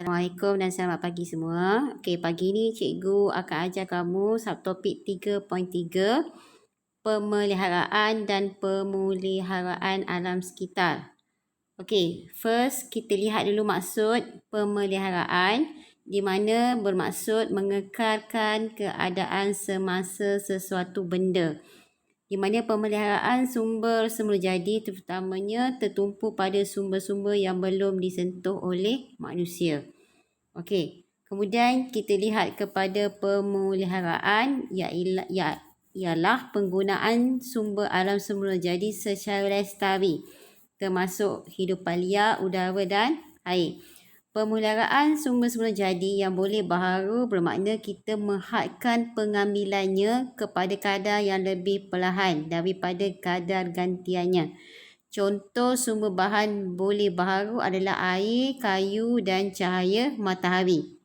Assalamualaikum dan selamat pagi semua. Okey, pagi ni cikgu akan ajar kamu subtopik 3.3 pemeliharaan dan pemeliharaan alam sekitar. Okey, first kita lihat dulu maksud pemeliharaan di mana bermaksud mengekalkan keadaan semasa sesuatu benda. Di mana pemeliharaan sumber semula jadi terutamanya tertumpu pada sumber-sumber yang belum disentuh oleh manusia. Okey, kemudian kita lihat kepada pemeliharaan ialah penggunaan sumber alam semula jadi secara lestari termasuk hidupan liar, udara dan air. Pemeliharaan sumber semula jadi yang boleh baharu bermakna kita menghadkan pengambilannya kepada kadar yang lebih perlahan daripada kadar gantiannya. Contoh sumber bahan boleh baharu adalah air, kayu dan cahaya matahari.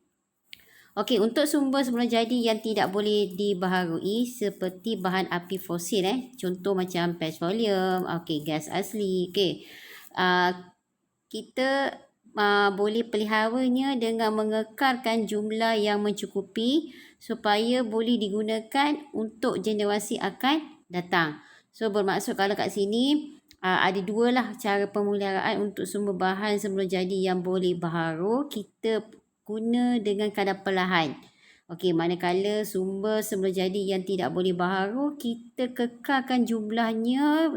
Okey, untuk sumber semula jadi yang tidak boleh dibaharui seperti bahan api fosil contoh macam petroleum, okey, gas asli, okey. Kita boleh peliharanya dengan mengekalkan jumlah yang mencukupi supaya boleh digunakan untuk generasi akan datang. So bermaksud kalau kat sini ada dua lah cara pemeliharaan untuk sumber bahan semula jadi yang boleh baharu. Kita guna dengan kadar perlahan. Okey, manakala sumber semula jadi yang tidak boleh baharu, kita kekalkan jumlahnya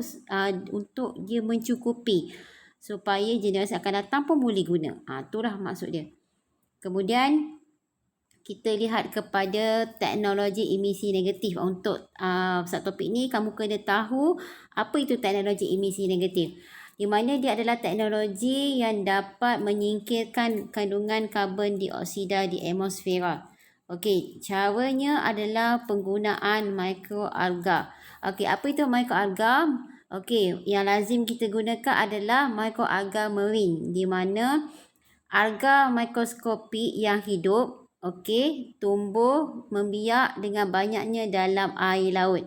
untuk dia mencukupi supaya generasi akan datang pun boleh guna. Itulah maksud dia. Kemudian kita lihat kepada teknologi emisi negatif. Untuk subtopik ni kamu kena tahu apa itu teknologi emisi negatif. Di mana dia adalah teknologi yang dapat menyingkirkan kandungan karbon dioksida di atmosfera. Okey, caranya adalah penggunaan mikroalga. Okey, apa itu mikroalga? Okey, yang lazim kita gunakan adalah mikroalga marine di mana alga mikroskopik yang hidup, okey, tumbuh membiak dengan banyaknya dalam air laut.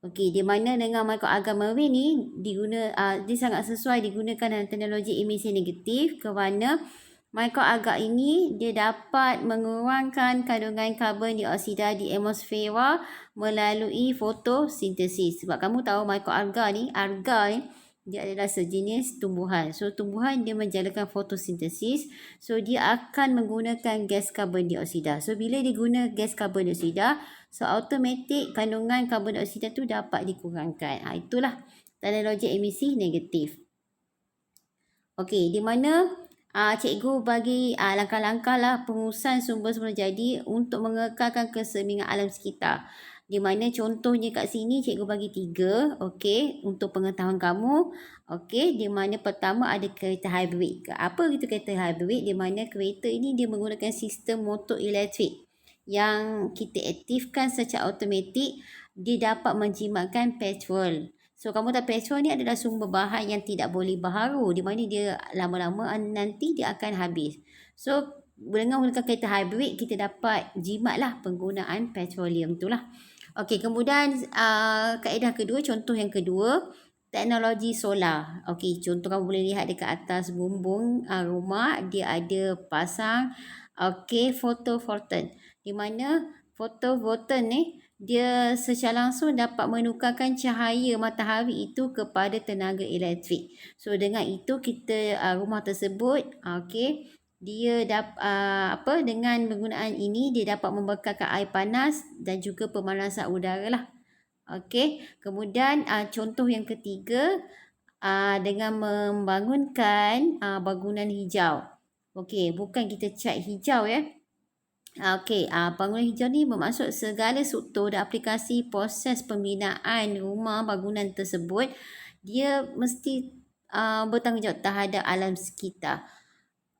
Okey, di mana dengan mikroalga marine ni dia sangat sesuai digunakan dalam teknologi emisi negatif kerana mikroalga ini dia dapat mengurangkan kandungan karbon dioksida di atmosfera melalui fotosintesis. Sebab kamu tahu mikroalga ni, alga ni dia adalah sejenis tumbuhan. So tumbuhan dia menjalankan fotosintesis. So dia akan menggunakan gas karbon dioksida. So bila dia guna gas karbon dioksida, so automatik kandungan karbon dioksida tu dapat dikurangkan. Itulah teknologi emisi negatif. Okey, di mana cikgu bagi langkah-langkah lah pengurusan sumber semula jadi untuk mengekalkan keseimbangan alam sekitar. Di mana contohnya kat sini cikgu bagi 3, okey, untuk pengetahuan kamu. Okey, di mana pertama ada kereta hybrid. Apa itu kereta hybrid? Di mana kereta ini dia menggunakan sistem motor elektrik yang kita aktifkan secara automatik, dia dapat menjimatkan petrol. So kamu tahu petrol ni adalah sumber bahan yang tidak boleh baharu, di mana dia lama-lama nanti dia akan habis. So dengan menggunakan kereta hybrid kita dapat jimatlah penggunaan petroleum itulah. Okey, kemudian kaedah kedua, contoh yang kedua, teknologi solar. Okey, contoh kamu boleh lihat dekat atas bumbung rumah dia ada pasang photovoltaik. Di mana photovoltaik ni dia secara langsung dapat menukarkan cahaya matahari itu kepada tenaga elektrik. So dengan itu kita rumah tersebut dia dengan penggunaan ini dia dapat membekalkan air panas dan juga pemanasan udara lah. Okey, kemudian contoh yang ketiga dengan membangunkan bangunan hijau. Okey, bukan kita cat hijau ya. Okey, bangunan hijau ni bermaksud segala struktur dan aplikasi proses pembinaan rumah bangunan tersebut dia mesti bertanggungjawab terhadap alam sekitar.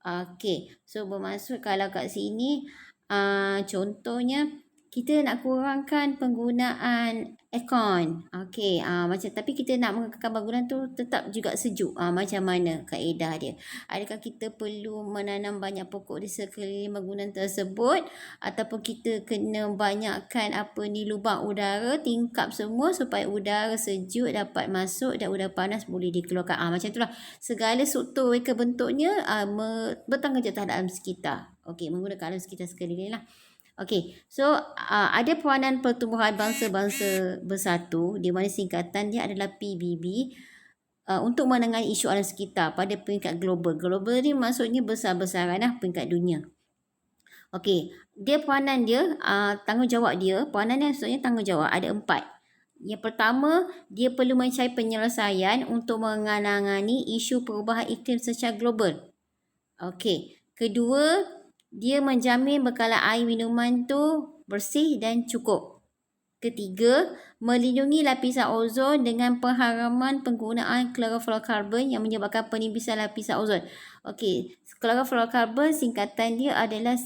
Okey, so bermaksud kalau kat sini contohnya kita nak kurangkan penggunaan aircon. Okey, macam tapi kita nak mengekalkan bangunan tu tetap juga sejuk. Macam mana kaedah dia? Adakah kita perlu menanam banyak pokok di sekeliling bangunan tersebut ataupun kita kena banyakkan lubang udara, tingkap semua supaya udara sejuk dapat masuk dan udara panas boleh dikeluarkan. Macam itulah. Segala struktur reka bentuknya bertanggungjawab terhadap alam sekitar. Okey, menggunakan alam sekitar sekeliling lah. Okey, so ada peranan pertumbuhan bangsa-bangsa bersatu di mana singkatan dia adalah PBB untuk menangani isu alam sekitar pada peringkat global. Global ni maksudnya besar-besaran lah peringkat dunia. Okey, dia peranan dia, tanggungjawab dia, peranan dia maksudnya tanggungjawab ada 4. Yang pertama, dia perlu mencari penyelesaian untuk menangani isu perubahan iklim secara global. Okey, kedua, dia menjamin bekalan air minuman tu bersih dan cukup. Ketiga, melindungi lapisan ozon dengan pengharaman penggunaan chlorofluorokarbon yang menyebabkan penipisan lapisan ozon. Okey, chlorofluorokarbon singkatan dia adalah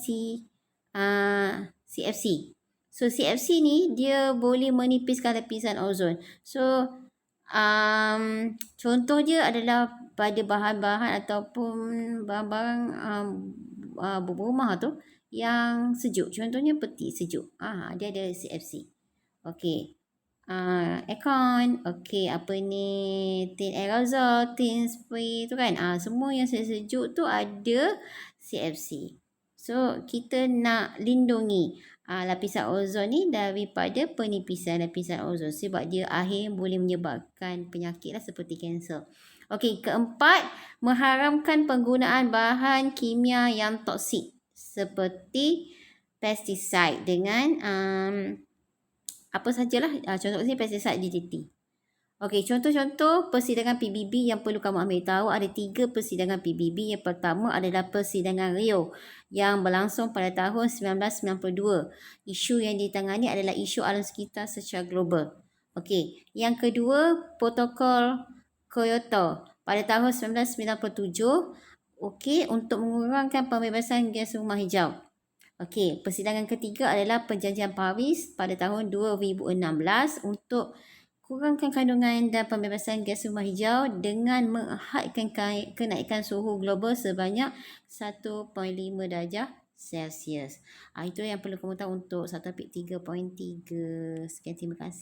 CFC. So CFC ni dia boleh menipiskan lapisan ozon. So contoh dia adalah pada bahan-bahan ataupun barang-barang rumah tu yang sejuk. Contohnya peti sejuk. Dia ada CFC. Okey. Aircon. Okey, tin aerosol, tin spray tu kan. Semua yang sejuk tu ada CFC. So, kita nak lindungi lapisan ozon ni daripada penipisan lapisan ozon sebab dia akhirnya boleh menyebabkan penyakit lah seperti kanser. Okey, keempat, mengharamkan penggunaan bahan kimia yang toksik seperti pesticide dengan apa sajalah, contoh ni pesticide DDT. Okey, contoh-contoh persidangan PBB yang perlu kamu ambil tahu ada 3 persidangan PBB. Yang pertama adalah persidangan Rio yang berlangsung pada tahun 1992. Isu yang ditangani adalah isu alam sekitar secara global. Okey, yang kedua protokol Kyoto pada tahun 1997. Okey, untuk mengurangkan pembebasan gas rumah hijau. Okey, persidangan ketiga adalah perjanjian Paris pada tahun 2016 untuk kurangkan kandungan dan pembebasan gas rumah hijau dengan menghadkan kenaikan suhu global sebanyak 1.5 darjah Celsius. Itu yang perlu kamu tahu untuk subtopik 3.3. Sekian, terima kasih.